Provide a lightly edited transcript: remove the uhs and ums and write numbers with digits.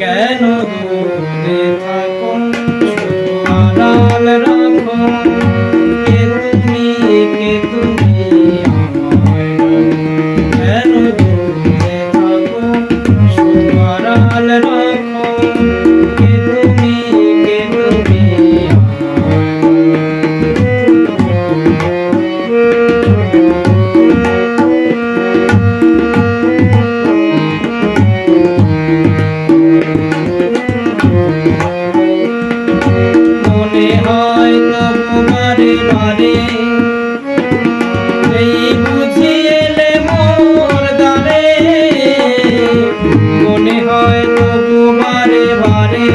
কেন দূরে থাকো শুধু আড়াল রাখো কে তুমি আমায় কেন দূরে থাকো শুধু আড়াল রাখো কে তুমি মনে হয় তবু বারে বারে এই বুঝি এলে মোর দ্বারে মনে হয় তবু বারে বারে